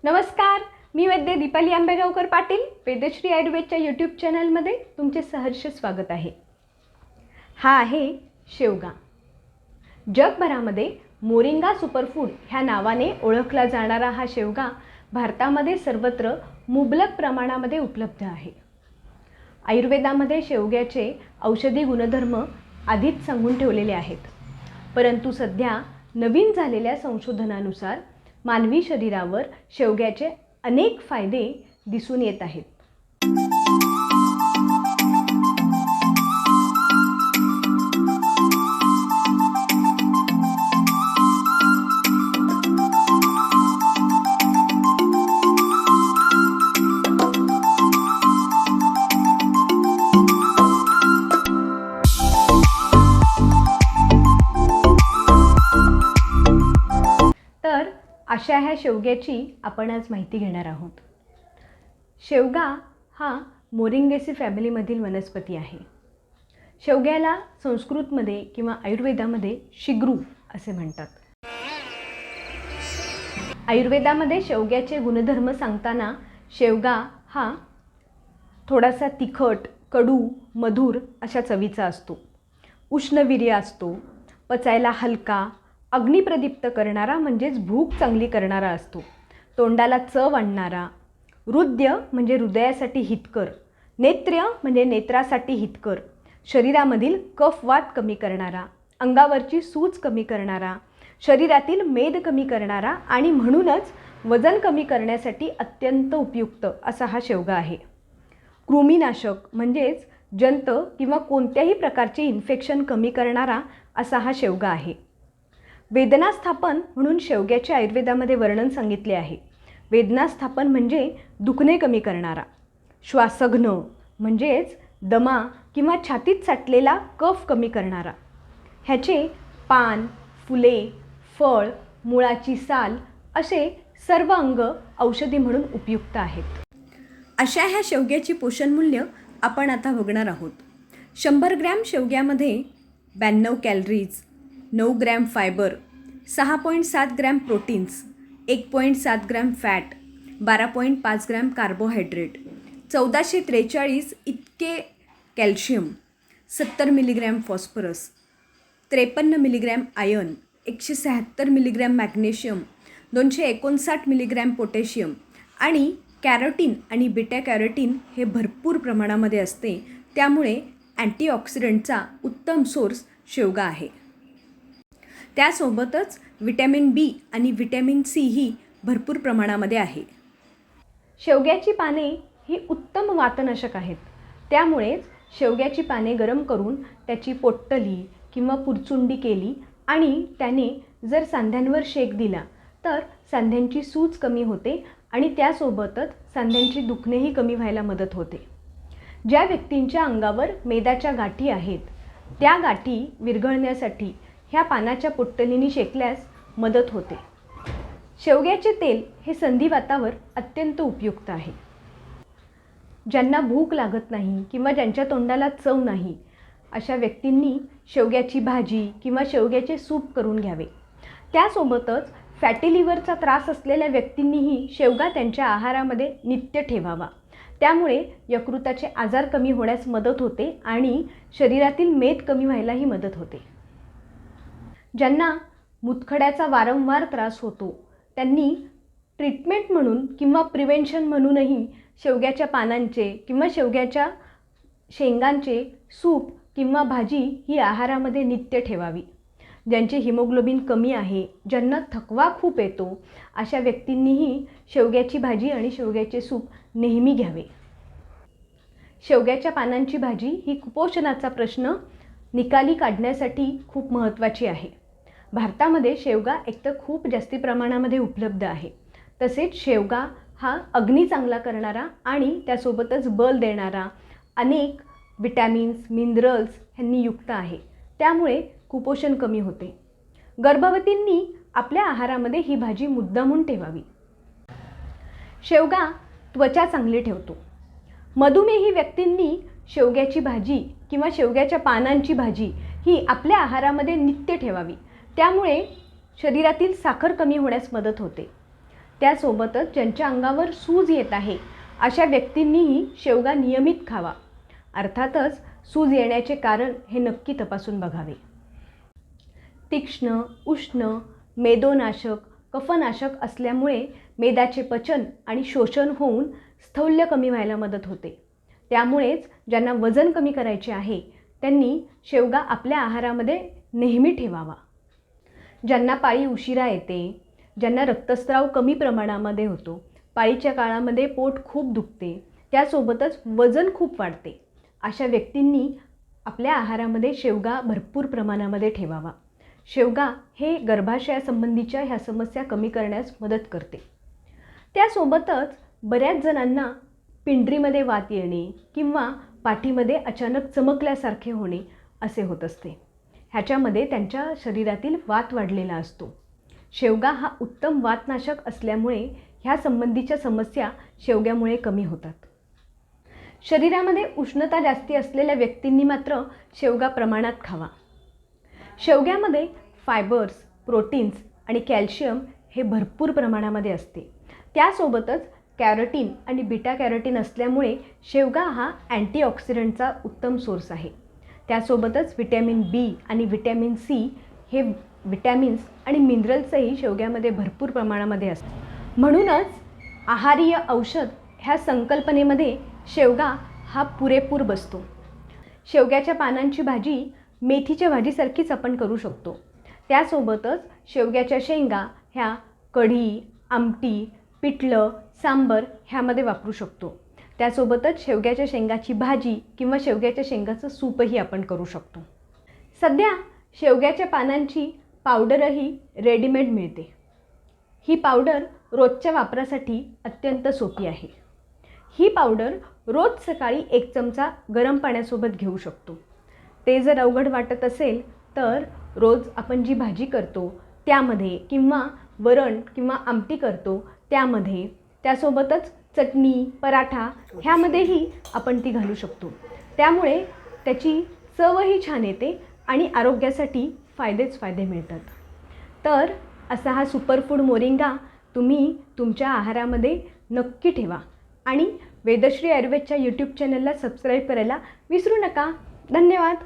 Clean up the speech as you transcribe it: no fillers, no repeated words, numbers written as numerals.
नमस्कार, मी वैद्य दीपाली आंबेगावकर पाटील वेदश्री आयुर्वेदच्या यूट्यूब चॅनलमध्ये तुमचे सहर्ष स्वागत आहे. हा आहे शेवगा. जगभरामध्ये मोरिंगा सुपरफूड ह्या नावाने ओळखला जाणारा हा शेवगा भारतामध्ये सर्वत्र मुबलक प्रमाणामध्ये उपलब्ध आहे. आयुर्वेदामध्ये शेवग्याचे औषधी गुणधर्म आधीच सांगून ठेवलेले आहेत, परंतु सध्या नवीन झालेल्या संशोधनानुसार मानवी शरीरावर शेवग्याचे अनेक फायदे दिसून येत आहेत. तर अशा ह्या शेवग्याची आपण आज माहिती घेणार आहोत. शेवगा हा मोरिंगेसी फॅमिलीमधील वनस्पती आहे. शेवग्याला संस्कृतमध्ये किंवा आयुर्वेदामध्ये शिग्रू असे म्हणतात. आयुर्वेदामध्ये शेवग्याचे गुणधर्म सांगताना शेवगा हा थोडासा तिखट, कडू, मधुर अशा चवीचा असतो. उष्णवीर्य असतो. पचायला हलका, अग्निप्रदीप्त करणारा म्हणजेच भूक चांगली करणारा असतो. तोंडाला चव आणणारा. हृदय म्हणजे हृदयासाठी हितकर. नेत्र्य म्हणजे नेत्रासाठी हितकर. शरीरामधील कफवात कमी करणारा, अंगावरची सूज कमी करणारा, शरीरातील मेद कमी करणारा आणि म्हणूनच वजन कमी करण्यासाठी अत्यंत उपयुक्त असा हा शेवगा आहे. कृमीनाशक म्हणजेच जंत किंवा कोणत्याही प्रकारचे इन्फेक्शन कमी करणारा असा हा शेवगा आहे. वेदनास्थापन म्हणून शेवग्याचे आयुर्वेदामध्ये वर्णन सांगितले आहे. वेदनास्थापन म्हणजे दुखणे कमी करणारा. श्वासघ्न म्हणजेच दमा किंवा छातीत साठलेला कफ कमी करणारा. ह्याचे पान, फुले, फळ, मुळाची साल असे सर्व अंग औषधी म्हणून उपयुक्त आहेत. अशा ह्या शेवग्याची पोषणमूल्य आपण आता बघणार आहोत. 100 ग्रॅम शेवग्यामध्ये 92 calories, 9 gram fibre, 6.7 gram proteins, 1.7 gram fat, 12.5 gram carbohydrate, 1443 इतके calcium, 70 milligram phosphorus, 53 milligram iron, 176 milligram magnesium, 259 milligram potassium आणि कॅरोटीन आणि बीटा कॅरोटीन हे भरपूर प्रमाणामध्ये असते. त्यामुळे अँटीऑक्सिडंटचा उत्तम सोर्स शेवगा आहे. त्यासोबतच व्हिटॅमिन बी आणि व्हिटॅमिन सी ही भरपूर प्रमाणामध्ये आहे. शेवग्याची पाने ही उत्तम वातनाशक आहेत. त्यामुळेच शेवग्याची पाने गरम करून त्याची पोट्टली किंवा पुरचुंडी केली आणि त्याने जर सांध्यांवर शेक दिला तर सांध्यांची सूज कमी होते आणि त्यासोबतच सांध्यांची दुखणेही कमी व्हायला मदत होते. ज्या व्यक्तींच्या अंगावर मेदाच्या गाठी आहेत त्या गाठी विरघळण्यासाठी ह्या पानाच्या पोट्टलीने शेकल्यास मदत होते. शेवग्याचे तेल हे संधिवातावर अत्यंत उपयुक्त आहे. ज्यांना भूक लागत नाही किंवा ज्यांच्या तोंडाला चव नाही अशा व्यक्तींनी शेवग्याची भाजी किंवा शेवग्याचे सूप करून घ्यावे. त्यासोबतच फॅटी लिव्हरचा त्रास असलेल्या व्यक्तींनीही शेवगा त्यांच्या आहारामध्ये नित्य ठेवावा. त्यामुळे यकृताचे आजार कमी होण्यास मदत होते आणि शरीरातील मेद कमी व्हायलाही मदत होते. ज्यांना मुतखड्याचा वारंवार त्रास होतो त्यांनी ट्रीटमेंट म्हणून किंवा प्रिव्हेन्शन म्हणूनही शेवग्याच्या पानांचे किंवा शेवग्याच्या शेंगांचे सूप किंवा भाजी ही आहारामध्ये नित्य ठेवावी. ज्यांचे हिमोग्लोबिन कमी आहे, ज्यांना थकवा खूप येतो अशा व्यक्तींनीही शेवग्याची भाजी आणि शेवग्याचे सूप नेहमी घ्यावे. शेवग्याच्या पानांची भाजी ही कुपोषणाचा प्रश्न निकाली काढण्यासाठी खूप महत्त्वाची आहे. भारतामध्ये शेवगा एकतर खूप जास्ती प्रमाणामध्ये उपलब्ध आहे, तसेच शेवगा हा अग्नी चांगला करणारा आणि त्यासोबतच बल देणारा अनेक विटॅमिन्स, मिनरल्स ह्यांनी युक्त आहे. त्यामुळे कुपोषण कमी होते. गर्भवतींनी आपल्या आहारामध्ये ही भाजी मुद्दामून ठेवावी. शेवगा त्वचा चांगली ठेवतो. मधुमेही व्यक्तींनी शेवग्याची भाजी किंवा शेवग्याच्या पानांची भाजी ही आपल्या आहारामध्ये नित्य ठेवावी. त्यामुळे शरीरातील साखर कमी होण्यास मदत होते. त्यासोबतच ज्यांच्या अंगावर सूज येत आहे अशा व्यक्तींनीही शेवगा नियमित खावा. अर्थातच सूज येण्याचे कारण हे नक्की तपासून बघावे. तीक्ष्ण, उष्ण, मेदोनाशक, कफनाशक असल्यामुळे मेदाचे पचन आणि शोषण होऊन स्थौल्य कमी व्हायला मदत होते. त्यामुळेच ज्यांना वजन कमी करायचे आहे त्यांनी शेवगा आपल्या आहारामध्ये नेहमी ठेवावा. ज्यांना पाळी उशिरा येते, ज्यांना रक्तस्राव कमी प्रमाणामध्ये होतो, पाळीच्या काळामध्ये पोट खूप दुखते, त्यासोबतच वजन खूप वाढते, अशा व्यक्तींनी आपल्या आहारामध्ये शेवगा भरपूर प्रमाणामध्ये ठेवावा. शेवगा हे गर्भाशयासंबंधीच्या ह्या समस्या कमी करण्यास मदत करते. त्यासोबतच बऱ्याच जणांना पिंडरीमध्ये वात येणे किंवा पाठीमध्ये अचानक चमकल्यासारखे होणे असे होत असते. ह्याच्यामध्ये त्यांच्या शरीरातील वात वाढलेला असतो. शेवगा हा उत्तम वातनाशक असल्यामुळे ह्या संबंधीच्या समस्या शेवग्यामुळे कमी होतात. शरीरामध्ये उष्णता जास्ती असलेल्या व्यक्तींनी मात्र शेवगा प्रमाणात खावा. शेवग्यामध्ये फायबर्स, प्रोटीन्स आणि कॅल्शियम हे भरपूर प्रमाणामध्ये असते. त्यासोबतच कॅरोटीन आणि बीटा कॅरोटीन असल्यामुळे शेवगा हा अँटीऑक्सिडंटचा उत्तम सोर्स आहे. त्यासोबतच व्हिटॅमिन बी आणि व्हिटॅमिन सी हे विटॅमिन्स आणि मिनरल्सही शेवग्यामध्ये भरपूर प्रमाणामध्ये असतात. म्हणूनच आहारीय औषध ह्या संकल्पनेमध्ये शेवगा हा पुरेपूर बसतो. शेवग्याच्या पानांची भाजी मेथीच्या भाजीसारखीच आपण करू शकतो. त्यासोबतच शेवग्याच्या शेंगा ह्या कढी, आमटी, पिठलं, सांबर ह्यामध्ये वापरू शकतो. त्यासोबतच शेवग्याच्या शेंगाची भाजी किंवा शेवग्याच्या शेंगाचं सूपही आपण करू शकतो. सध्या शेवग्याच्या पानांची पावडरही रेडीमेड मिळते. ही पावडर रोजच्या वापरासाठी अत्यंत सोपी आहे. ही पावडर रोज सकाळी 1 चमचा गरम पाण्यासोबत घेऊ शकतो. ते जर अवघड वाटत असेल तर रोज आपण जी भाजी करतो त्यामध्ये किंवा वरण किंवा आमटी करतो त्यामध्ये, त्यासोबतच चटणी, पराठा ह्यामध्येही आपण ती घालू शकतो. त्यामुळे त्याची चवही छान येते आणि आरोग्यासाठी फायदेच फायदे मिळतात. तर असा हा सुपरफूड मोरिंगा तुम्ही तुमच्या आहारामध्ये नक्की ठेवा आणि वेदश्री आयुर्वेदच्या यूट्यूब चॅनलला सबस्क्राईब करायला विसरू नका. धन्यवाद.